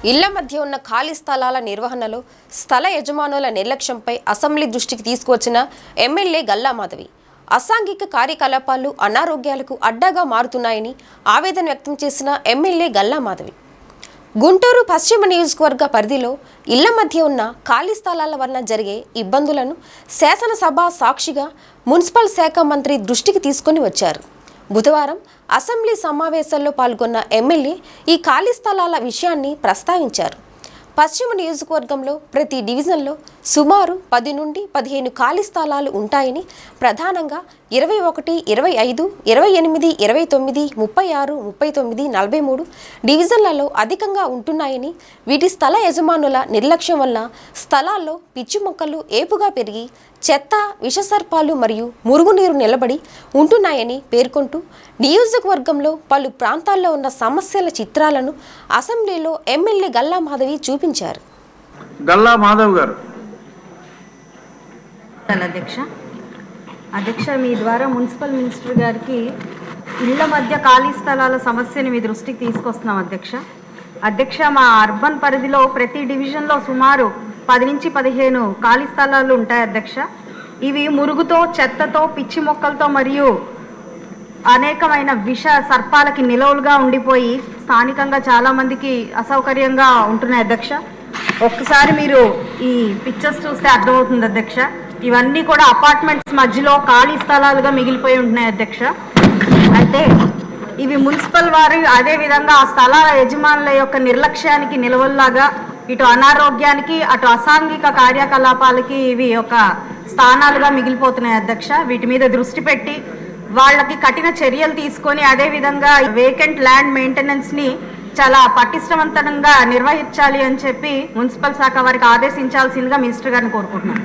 ఇళ్ల మధ్య ఉన్న ఖాళీ స్థలాల నిర్వహణలో స్థల యజమానుల నిర్లక్ష్యంపై అసెంబ్లీ దృష్టికి తీసుకువచ్చిన ఎమ్మెల్యే గల్లా మాధవి అసాంఘిక కార్యకలాపాలు అనారోగ్యాలకు అడ్డాగా మారుతున్నాయని ఆవేదన వ్యక్తం చేసిన ఎమ్మెల్యే గల్లా మాధవి గుంటూరు పశ్చిమ నియోజకవర్గ పరిధిలో ఇళ్ల మధ్య ఉన్న ఖాళీ స్థలాల వలన జరిగే ఇబ్బందులను శాసనసభ సాక్షిగా మున్సిపల్ శాఖ మంత్రి దృష్టికి తీసుకొని వచ్చారు. బుధవారం అసెంబ్లీ సమావేశాల్లో పాల్గొన్న ఎమ్మెల్యే ఈ ఖాళీ స్థలాల విషయాన్ని ప్రస్తావించారు. పశ్చిమ నియోజకవర్గంలో ప్రతి డివిజన్లో సుమారు 10 నుండి 15 ఖాళీ స్థలాలు ఉంటాయని, ప్రధానంగా 21, 25, 28, 29, 36, 39, 43 డివిజన్లలో అధికంగా ఉంటున్నాయని, వీటి స్థల యజమానుల నిర్లక్ష్యం వల్ల స్థలాల్లో పిచ్చి మొక్కలు ఏపుగా పెరిగి చెత్త, విషసర్పాలు మరియు మురుగునీరు నిలబడి ఉంటున్నాయని పేర్కొంటూ నియోజకవర్గంలో పలు ప్రాంతాల్లో ఉన్న సమస్యల చిత్రాలను అసెంబ్లీలో ఎమ్మెల్యే గల్లా మాధవి చూపించారు. గల్లా మాధవ్ గారు. అధ్యక్ష, మీ ద్వారా మున్సిపల్ మినిస్టర్ గారికి ఇళ్ల మధ్య ఖాళీ స్థలాల సమస్యని మీ దృష్టికి తీసుకొస్తున్నాం. అధ్యక్ష, మా అర్బన్ పరిధిలో ప్రతి డివిజన్లో సుమారు 10 నుంచి 15 ఖాళీ స్థలాలు ఉంటాయి. అధ్యక్ష, ఇవి మురుగుతో, చెత్తతో, పిచ్చి మొక్కలతో మరియు అనేకమైన విష సర్పాలకి నిలవులుగా ఉండిపోయి స్థానికంగా చాలామందికి అసౌకర్యంగా ఉంటున్నాయి. అధ్యక్ష, ఒక్కసారి మీరు ఈ పిక్చర్స్ చూస్తే అర్థమవుతుంది. అధ్యక్ష, ఇవన్నీ కూడా అపార్ట్మెంట్స్ మధ్యలో ఖాళీ స్థలాలుగా మిగిలిపోయి ఉంటున్నాయి. అధ్యక్ష, అయితే ఇవి మున్సిపల్ వారు అదేవిధంగా ఆ స్థల యజమానుల యొక్క నిర్లక్ష్యానికి నిలవల్లాగా ఇటు అనారోగ్యానికి అటు అసాంఘిక కార్యకలాపాలకి ఇవి ఒక స్థానాలుగా మిగిలిపోతున్నాయి. అధ్యక్ష, వీటి మీద దృష్టి పెట్టి వాళ్ళకి కఠిన చర్యలు తీసుకొని అదేవిధంగా వేకెంట్ ల్యాండ్ మెయింటెనెన్స్ని చాలా పటిష్టవంతంగా నిర్వహించాలి అని చెప్పి మున్సిపల్ శాఖ వారికి ఆదేశించాల్సిందిగా మినిస్టర్ గారిని కోరుకుంటున్నాను.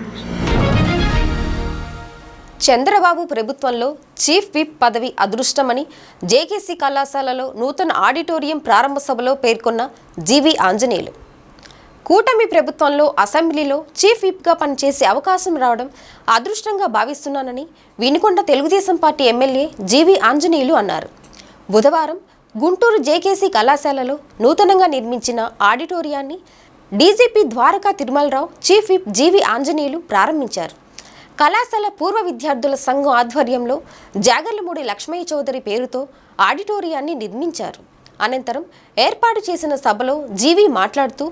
చంద్రబాబు ప్రభుత్వంలో చీఫ్ విప్ పదవి అదృష్టమని జేకేసీ కళాశాలలో నూతన ఆడిటోరియం ప్రారంభ సభలో పేర్కొన్న జీవి ఆంజనేయులు కూటమి ప్రభుత్వంలో అసెంబ్లీలో చీఫ్ విప్గా పనిచేసే అవకాశం రావడం అదృష్టంగా భావిస్తున్నానని Vinukonda Telugu Desam party MLA GV Anjaneyulu అన్నారు. బుధవారం గుంటూరు జేకేసీ కళాశాలలో నూతనంగా నిర్మించిన ఆడిటోరియాన్ని DGP Dwaraka Tirumala Rao, chief whip GV Anjaneyulu ప్రారంభించారు. కళాశాల పూర్వ విద్యార్థుల సంఘం ఆధ్వర్యంలో జాగర్లమూడి లక్ష్మయ్య చౌదరి పేరుతో ఆడిటోరియాన్ని నిర్మించారు. అనంతరం ఏర్పాటు చేసిన సభలో జీవి మాట్లాడుతూ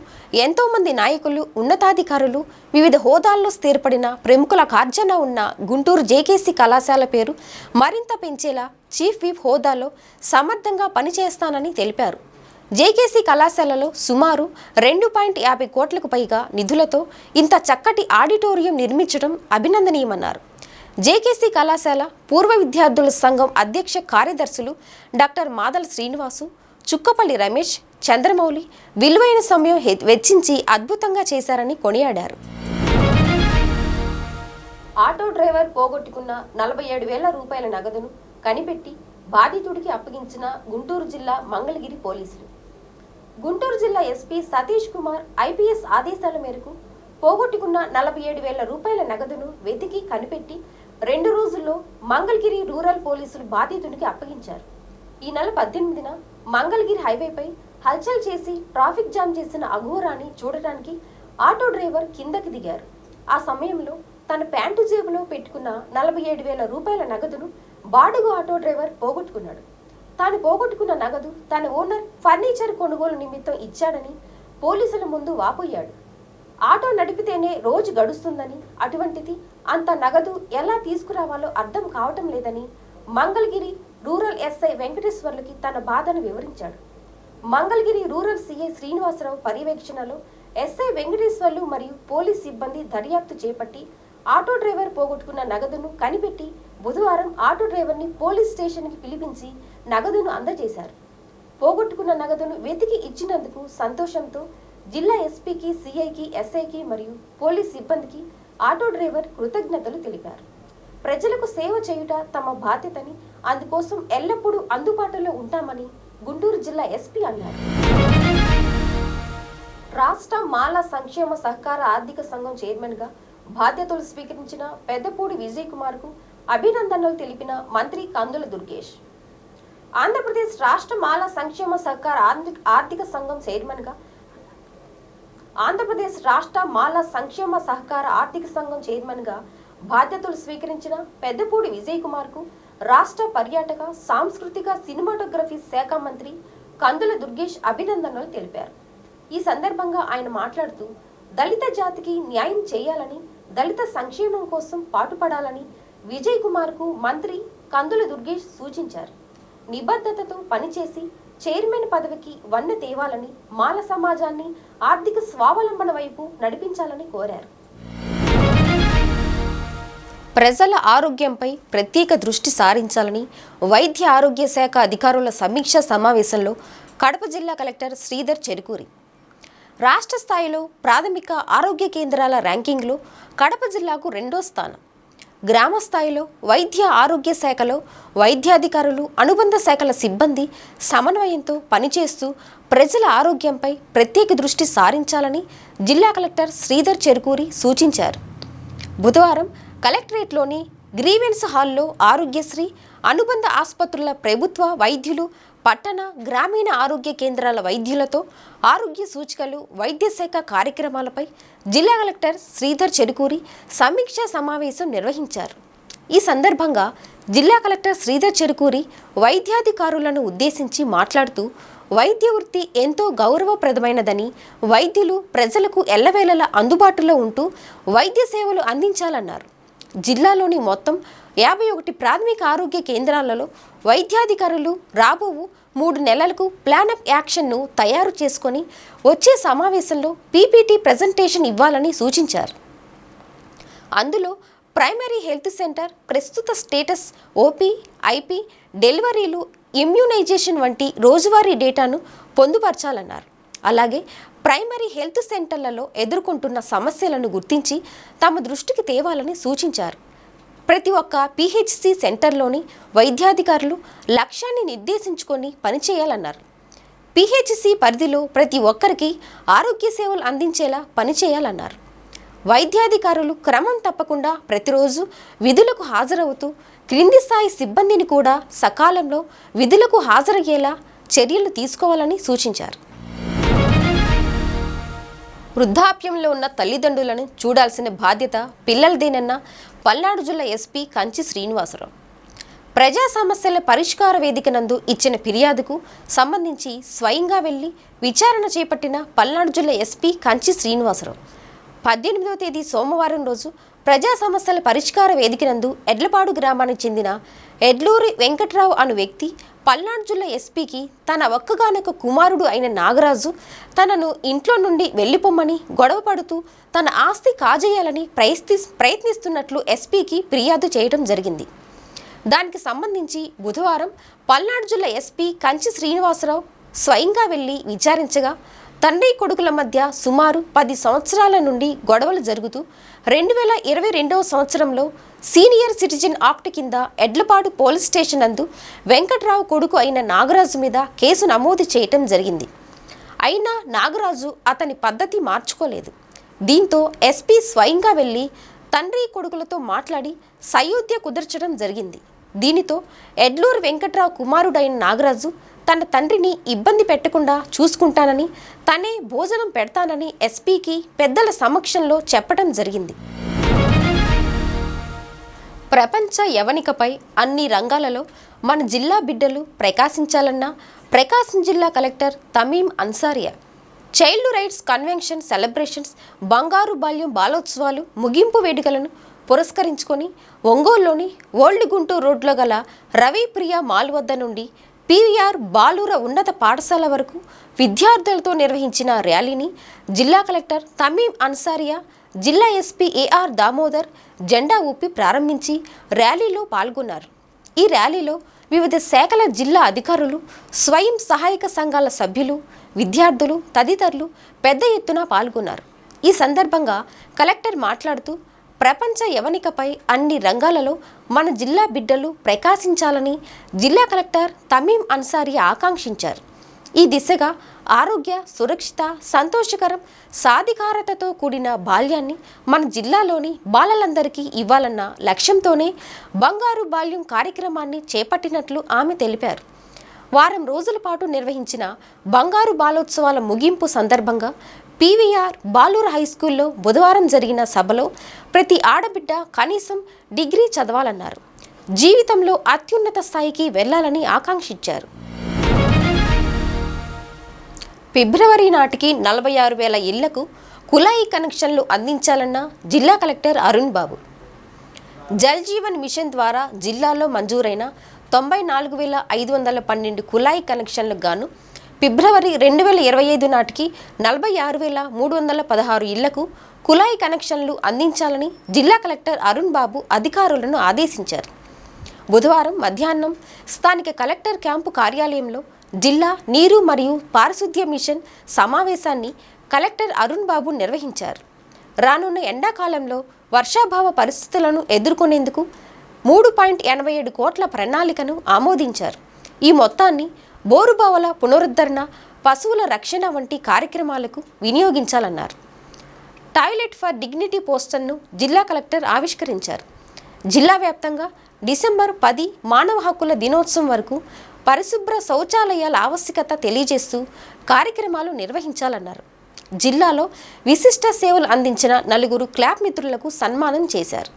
ఎంతోమంది నాయకులు, ఉన్నతాధికారులు, వివిధ హోదాల్లో స్థిరపడిన ప్రముఖుల కార్జన ఉన్న గుంటూరు జేకేసీ కళాశాల పేరు మరింత పెంచేలా చీఫ్ విప్ హోదాలో సమర్థంగా పనిచేస్తానని తెలిపారు. జేకేసీ కళాశాలలో సుమారు 2.50 కోట్లకు పైగా నిధులతో ఇంత చక్కటి ఆడిటోరియం నిర్మించడం అభినందనీయమన్నారు. జేకేసీ కళాశాల పూర్వ విద్యార్థుల సంఘం అధ్యక్ష కార్యదర్శులు డాక్టర్ మాదల శ్రీనివాసు, చుక్కపల్లి రమేష్, చంద్రమౌళి విలువైన సమయం వెచ్చించి అద్భుతంగా చేశారని కొనియాడారు. ఆటో డ్రైవర్ పోగొట్టుకున్న 47,000 రూపాయల నగదును కనిపెట్టి బాధితుడికి అప్పగించిన గుంటూరు జిల్లా మంగళగిరి పోలీసులు. గుంటూరు జిల్లా ఎస్పీ సతీష్ కుమార్ ఐపీఎస్ ఆదేశాల మేరకు పోగొట్టుకున్న 47,000 రూపాయల నగదును వెతికి కనిపెట్టి 2 రోజుల్లో మంగళగిరి రూరల్ పోలీసులు బాధితునికి అప్పగించారు. ఈ నెల 18న మంగళగిరి హైవేపై హల్చల్ చేసి ట్రాఫిక్ జామ్ చేసిన అఘోరాన్ని చూడటానికి ఆటో డ్రైవర్ కిందకి దిగారు. ఆ సమయంలో తన ప్యాంటు జేబులో పెట్టుకున్న 47,000 రూపాయల నగదును బాడుగు ఆటో డ్రైవర్ పోగొట్టుకున్నాడు. తాను పోగొట్టుకున్న నగదు తన ఓనర్ ఫర్నిచర్ కొనుగోలు నిమిత్తం ఇచ్చాడని పోలీసుల ముందు వాపోయాడు. ఆటో నడిపితేనే రోజు గడుస్తుందని, అటువంటిది అంత నగదు ఎలా తీసుకురావాలో అర్థం కావటం లేదని మంగళగిరి రూరల్ ఎస్ఐ వెంకటేశ్వర్లకి తన బాధను వివరించాడు. మంగళగిరి రూరల్ సిఐ శ్రీనివాసరావు పర్యవేక్షణలో ఎస్ఐ వెంకటేశ్వర్లు మరియు పోలీస్ సిబ్బంది దర్యాప్తు చేపట్టి ఆటో డ్రైవర్ పోగొట్టుకున్న నగదును కనిపెట్టి బుధవారం ఆటో డ్రైవర్ని పోలీస్ స్టేషన్కి పిలిపించి నగదును అందజేశారు. పోగొట్టుకున్న నగదును వెతికి ఇచ్చినందుకు సంతోషంతో జిల్లా ఎస్పీకి, సిఐకి, ఎస్ఐకి మరియు పోలీస్ సిబ్బందికి ఆటో డ్రైవర్ కృతజ్ఞతలు తెలిపారు. ప్రజలకు సేవ చేయుట తమ బాధ్యతని, అందుకోసం ఎల్లప్పుడూ అందుబాటులో ఉంటామని గుంటూరు జిల్లా ఎస్పీ అన్నారు. రాష్ట్ర మాల సంక్షేమ సహకార ఆర్థిక సంఘం చైర్మన్గా బాధ్యతలు స్వీకరించిన పెద్దపూడి విజయ్ కుమార్కు అభినందనలు తెలిపిన మంత్రి కందుల దుర్గేష్. ఆంధ్రప్రదేశ్ రాష్ట్ర మాల సంక్షేమ సహకార ఆర్థిక సంఘం చైర్మన్గా ఆంధ్రప్రదేశ్ రాష్ట్ర మాల సంక్షేమ సహకార ఆర్థిక సంఘం చైర్మన్గా బాధ్యతలు స్వీకరించిన పెద్దపూడి విజయ్ కుమార్కు రాష్ట్ర పర్యాటక సాంస్కృతిక సినిమాటోగ్రఫీ శాఖ మంత్రి కందుల దుర్గేష్ అభినందనలు తెలిపారు. ఈ సందర్భంగా ఆయన మాట్లాడుతూ దళిత జాతికి న్యాయం చేయాలని, దళిత సంక్షేమం కోసం పాటుపడాలని విజయ్ కుమార్కు మంత్రి కందుల దుర్గేష్ సూచించారు. నిబద్ధతతో పనిచేసి చైర్మన్ పదవికి వన్నె తేవాలని, మాల సమాజాన్ని ఆర్థిక స్వావలంబన వైపు నడిపించాలని కోరారు. ప్రజల ఆరోగ్యంపై ప్రత్యేక దృష్టి సారించాలని వైద్య ఆరోగ్య శాఖ అధికారుల సమీక్ష సమావేశంలో కడప జిల్లా కలెక్టర్ శ్రీధర్ చెరుకూరి. రాష్ట్ర స్థాయిలో ప్రాథమిక ఆరోగ్య కేంద్రాల ర్యాంకింగ్లో కడప జిల్లాకు 2వ స్థానం. గ్రామ స్థాయిలో వైద్య ఆరోగ్య శాఖలో వైద్యాధికారులు, అనుబంధ శాఖల సిబ్బంది సమన్వయంతో పనిచేస్తూ ప్రజల ఆరోగ్యంపై ప్రత్యేక దృష్టి సారించాలని జిల్లా కలెక్టర్ శ్రీధర్ చెరుకూరి సూచించారు. బుధవారం కలెక్టరేట్లోని గ్రీవెన్స్ హాల్లో ఆరోగ్యశ్రీ, అనుబంధ ఆసుపత్రుల ప్రభుత్వ వైద్యులు, పట్టణ గ్రామీణ ఆరోగ్య కేంద్రాల వైద్యులతో ఆరోగ్య సూచికలు, వైద్య శాఖ కార్యక్రమాలపై జిల్లా కలెక్టర్ శ్రీధర్ చెరుకూరి సమీక్షా సమావేశం నిర్వహించారు. ఈ సందర్భంగా జిల్లా కలెక్టర్ శ్రీధర్ చెరుకూరి వైద్యాధికారులను ఉద్దేశించి మాట్లాడుతూ వైద్య వృత్తి ఎంతో గౌరవప్రదమైనదని, వైద్యులు ప్రజలకు ఎల్లవేళలా అందుబాటులో ఉంటూ వైద్య సేవలు అందించాలన్నారు. జిల్లాలోని మొత్తం 51 ప్రాథమిక ఆరోగ్య కేంద్రాలలో వైద్యాధికారులు రాబోవు 3 నెలలకు ప్లాన్ ఆఫ్ యాక్షన్ను తయారు చేసుకొని వచ్చే సమావేశంలో పీపీటీ ప్రజెంటేషన్ ఇవ్వాలని సూచించారు. అందులో ప్రైమరీ హెల్త్ సెంటర్ ప్రస్తుత స్టేటస్, ఓపీ, ఐపీ, డెలివరీలు, ఇమ్యూనైజేషన్ వంటి రోజువారీ డేటాను పొందుపరచాలన్నారు. అలాగే ప్రైమరీ హెల్త్ సెంటర్లలో ఎదుర్కొంటున్న సమస్యలను గుర్తించి తమ దృష్టికి తేవాలని సూచించారు. ప్రతి ఒక్క పిహెచ్సి సెంటర్లోని వైద్యాధికారులు లక్ష్యాన్ని నిర్దేశించుకొని పనిచేయాలన్నారు. పిహెచ్సి పరిధిలో ప్రతి ఒక్కరికి ఆరోగ్య సేవలు అందించేలా పనిచేయాలన్నారు. వైద్యాధికారులు క్రమం తప్పకుండా ప్రతిరోజు విధులకు హాజరవుతూ క్రింది స్థాయి సిబ్బందిని కూడా సకాలంలో విధులకు హాజరయ్యేలా చర్యలు తీసుకోవాలని సూచించారు. వృద్ధాప్యంలో ఉన్న తల్లిదండ్రులను చూడాల్సిన బాధ్యత పిల్లలదేనన్న పల్నాడు జిల్లా ఎస్పీ కంచి శ్రీనివాసరావు. ప్రజా సమస్యల పరిష్కార వేదిక నందు ఇచ్చిన ఫిర్యాదుకు సంబంధించి స్వయంగా వెళ్లి విచారణ చేపట్టిన పల్నాడు జిల్లా ఎస్పీ కంచి శ్రీనివాసరావు 18వ తేదీ సోమవారం రోజు ప్రజా సమస్యల పరిష్కార వేదిక నందు ఎడ్లపాడు గ్రామానికి చెందిన ఎడ్లూరి వెంకట్రావు అను వ్యక్తి పల్నాడు జిల్లా ఎస్పీకి తన ఒక్కగానొక్క కుమారుడు అయిన నాగరాజు తనను ఇంట్లో నుండి వెళ్ళిపోమ్మని గొడవ పడుతూ తన ఆస్తి కాజేయాలని ప్రయత్నిస్తున్నట్లు ఎస్పీకి ఫిర్యాదు చేయడం జరిగింది. దానికి సంబంధించి బుధవారం పల్నాడు జిల్లా ఎస్పీ కంచి శ్రీనివాసరావు స్వయంగా వెళ్లి విచారించగా తండ్రి కొడుకుల మధ్య సుమారు 10 సంవత్సరాల నుండి గొడవలు జరుగుతూ 2022వ సంవత్సరంలో సీనియర్ సిటిజన్ యాక్ట్ కింద ఎడ్లపాడు పోలీస్ స్టేషన్ నందు వెంకట్రావు కొడుకు అయిన నాగరాజు మీద కేసు నమోదు చేయటం జరిగింది. అయినా నాగరాజు అతని పద్ధతి మార్చుకోలేదు. దీంతో ఎస్పీ స్వయంగా వెళ్లి తండ్రి కొడుకులతో మాట్లాడి సయోధ్య కుదర్చడం జరిగింది. దీనితో ఎడ్లూరు వెంకట్రావు కుమారుడైన నాగరాజు తన తండ్రిని ఇబ్బంది పెట్టకుండా చూసుకుంటానని, తనే భోజనం పెడతానని ఎస్పీకి పెద్దల సమక్షంలో చెప్పడం జరిగింది. ప్రపంచ యవనికపై అన్ని రంగాలలో మన జిల్లా బిడ్డలు ప్రకాశించాలన్న ప్రకాశం జిల్లా collector Tameem Ansariya child rights convention celebrations బంగారు బాల్యం బాలోత్సవాలు ముగింపు వేడుకలను పురస్కరించుకొని ఒంగోలులోని ఓల్డ్ గుంటూరు రోడ్లో గల రవిప్రియ మాల్ వద్ద నుండి పీవీఆర్ బాలుర ఉన్నత పాఠశాల వరకు విద్యార్థులతో నిర్వహించిన ర్యాలీని జిల్లా కలెక్టర్ తమీం అన్సారియా, జిల్లా ఎస్పీ ఏఆర్ దామోదర్ జెండా ఊపి ప్రారంభించి ర్యాలీలో పాల్గొన్నారు. ఈ ర్యాలీలో వివిధ శాఖల జిల్లా అధికారులు, స్వయం సహాయక సంఘాల సభ్యులు, విద్యార్థులు తదితరులు పెద్ద ఎత్తున పాల్గొన్నారు. ఈ సందర్భంగా కలెక్టర్ మాట్లాడుతూ ప్రపంచ యవనికపై అన్ని రంగాలలో మన జిల్లా బిడ్డలు ప్రకాశించాలని జిల్లా కలెక్టర్ తమీం అన్సారియా ఆకాంక్షించారు. ఈ దిశగా ఆరోగ్య, సురక్షిత, సంతోషకరం, సాధికారతతో కూడిన బాల్యాన్ని మన జిల్లాలోని బాలలందరికీ ఇవ్వాలన్న లక్ష్యంతోనే బంగారు బాల్యం కార్యక్రమాన్ని చేపట్టినట్లు ఆమె తెలిపారు. వారం రోజుల పాటు నిర్వహించిన బంగారు బాలోత్సవాల ముగింపు సందర్భంగా పీవీఆర్ బాలూరు హై స్కూల్లో బుధవారం జరిగిన సభలో ప్రతి ఆడబిడ్డ కనీసం డిగ్రీ చదవాలన్నారు. జీవితంలో అత్యున్నత స్థాయికి వెళ్లాలని ఆకాంక్షించారు. ఫిబ్రవరి నాటికి 46,000 ఇళ్లకు కుళాయి కనెక్షన్లు అందించాలన్న జిల్లా కలెక్టర్ అరుణ్ బాబు. జల్ జీవన్ మిషన్ ద్వారా జిల్లాలో మంజూరైన 94,512 కుళాయి కనెక్షన్లకు గాను ఫిబ్రవరి 2025 నాటికి 46,316 ఇళ్లకు కుళాయి కనెక్షన్లు అందించాలని జిల్లా కలెక్టర్ అరుణ్ బాబు అధికారులను ఆదేశించారు. బుధవారం మధ్యాహ్నం స్థానిక కలెక్టర్ క్యాంపు కార్యాలయంలో జిల్లా నీరు మరియు పారిశుద్ధ్య మిషన్ సమావేశాన్ని కలెక్టర్ అరుణ్ బాబు నిర్వహించారు. రానున్న ఎండాకాలంలో వర్షాభావ పరిస్థితులను ఎదుర్కొనేందుకు 3.87 కోట్ల ప్రణాళికను ఆమోదించారు. ఈ మొత్తాన్ని బోరుబావుల పునరుద్ధరణ, పశువుల రక్షణ వంటి కార్యక్రమాలకు వినియోగించాలన్నారు. టాయిలెట్ ఫర్ డిగ్నిటీ పోస్టర్ను జిల్లా కలెక్టర్ ఆవిష్కరించారు. జిల్లా వ్యాప్తంగా డిసెంబర్ 10 మానవ హక్కుల దినోత్సవం వరకు పరిశుభ్ర శౌచాలయాల ఆవశ్యకత తెలియజేస్తూ కార్యక్రమాలు నిర్వహించాలన్నారు. జిల్లాలో విశిష్ట సేవలు అందించిన 4 క్లాప్ మిత్రులకు సన్మానం చేశారు.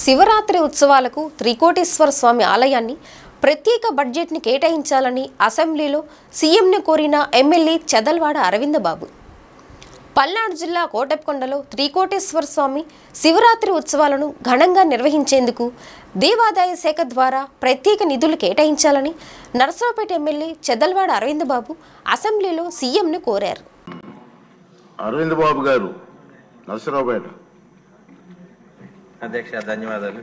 శివరాత్రి ఉత్సవాలకు త్రికోటేశ్వర స్వామి ఆలయాన్ని ప్రత్యేక బడ్జెట్ని కేటాయించాలని అసెంబ్లీలో సీఎంను కోరిన ఎమ్మెల్యే చెదల్వాడ అరవింద బాబు. పల్నాడు జిల్లా కోటెప్కొండలో త్రికోటేశ్వర స్వామి శివరాత్రి ఉత్సవాలను ఘనంగా నిర్వహించేందుకు దేవాదాయ శాఖ ద్వారా ప్రత్యేక నిధులు కేటాయించాలని నరసరావుపేట ఎమ్మెల్యే చెదల్వాడ అరవింద బాబు అసెంబ్లీలో సీఎంను కోరారు. అరవింద్ బాబు గారు, నరసరావుపేట. అధ్యక్ష, ధన్యవాదాలు.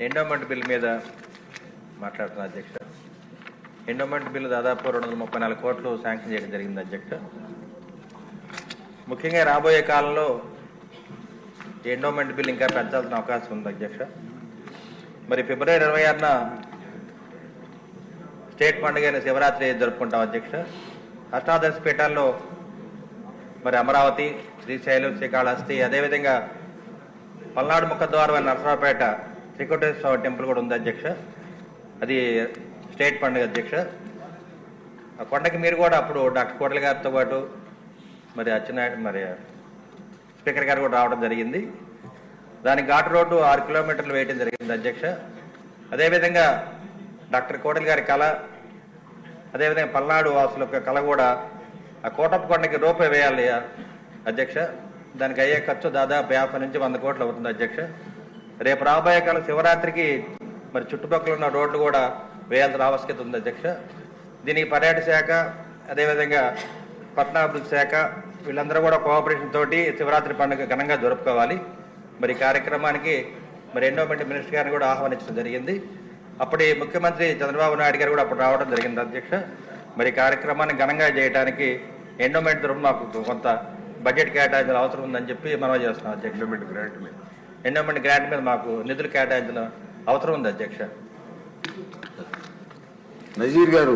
ఎండోమెంట్ బిల్ మీద మాట్లాడుతున్నా అధ్యక్ష. ఎండోమెంట్ బిల్లు దాదాపు 234 కోట్లు శాంక్షన్ చేయడం జరిగింది అధ్యక్ష. ముఖ్యంగా రాబోయే కాలంలో ఎండోమెంట్ బిల్ ఇంకా పెంచాల్సిన అవకాశం ఉంది అధ్యక్ష. మరి ఫిబ్రవరి 26న స్టేట్ పండుగ అయిన శివరాత్రి జరుపుకుంటాం అధ్యక్ష. అష్టాదశ పీఠాల్లో మరి అమరావతి, శ్రీశైలం, శ్రీకాళహస్తి, అదేవిధంగా పల్నాడు ముఖద్వారం నరసరావుపేట త్రికోటేశ్వర టెంపుల్ కూడా ఉంది అధ్యక్ష. అది స్టేట్ పండుగ అధ్యక్ష. ఆ కొండకి మీరు కూడా అప్పుడు డాక్టర్ కోటల గారితో పాటు మరి అచ్చెన్నాయుడు, మరి స్పీకర్ గారు కూడా రావడం జరిగింది. దానికి ఘాటు రోడ్డు 6 కిలోమీటర్లు వేయడం జరిగింది అధ్యక్ష. అదేవిధంగా డాక్టర్ కోటల గారి కళ, అదేవిధంగా పల్నాడు వాసుల యొక్క కళ కూడా ఆ కోటప్ప కొండకి రోపే వేయాలి అధ్యక్ష. దానికి అయ్యే ఖర్చు దాదాపు 50 నుంచి 100 కోట్లు అవుతుంది అధ్యక్ష. రేపు రాబోయే కాలం శివరాత్రికి మరి చుట్టుపక్కల ఉన్న రోడ్లు కూడా వేయాల్సిన ఆవశ్యకత ఉంది అధ్యక్ష. దీనికి పర్యాటక శాఖ, అదేవిధంగా పట్టణాభివృద్ధి శాఖ వీళ్ళందరూ కూడా కోఆపరేషన్ తోటి శివరాత్రి పండుగ ఘనంగా జరుపుకోవాలి. మరి కార్యక్రమానికి మరి ఎండోమెంట్ మినిస్టర్ గారిని కూడా ఆహ్వానించడం జరిగింది. అప్పటి ముఖ్యమంత్రి చంద్రబాబు నాయుడు గారు కూడా అప్పుడు రావడం జరిగింది అధ్యక్ష. మరి కార్యక్రమాన్ని ఘనంగా చేయడానికి ఎండోమెంట్ తరఫున మాకు కొంత బడ్జెట్ కేటాయించిన అవసరం ఉందని చెప్పి మనం చేస్తున్నాం అధ్యక్ష. ఎండోమెంట్ గ్రాంట్ మీద మాకు నిధులు కేటాయించిన అవసరం ఉంది అధ్యక్ష. నజీర్ గారు.